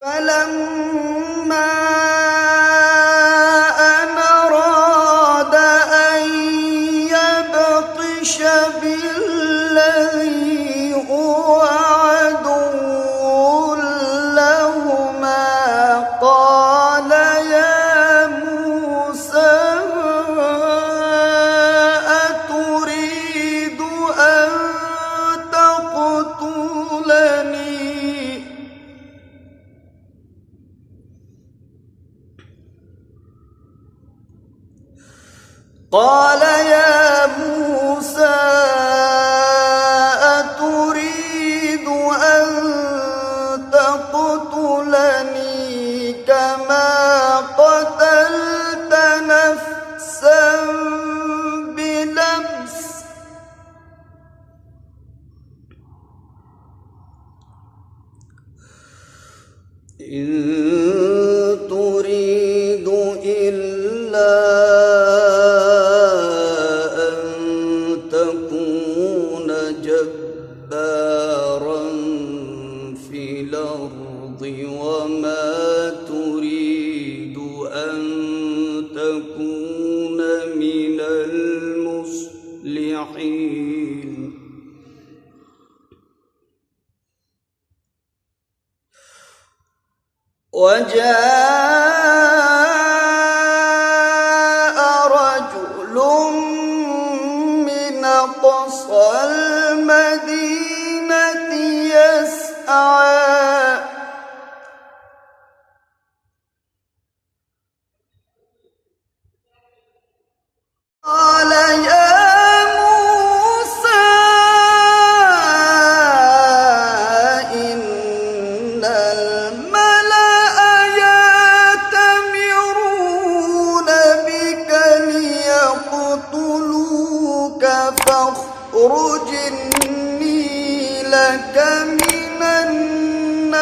فلما أن أراد أن يبطش بالذي هو عدو لهما قال يا موسى أتريد أن تقتلني كما قتلت نفسا بنفس إن تريد إلا أن تكون جبارا في الأرض وما تريد أن تكون من المصلحين وجاء رجل من أقصى المدينة يسعى قال يا موسى إن الملأ يأتمرون بك ليقتلوك فاخرج إني لك من الناصحين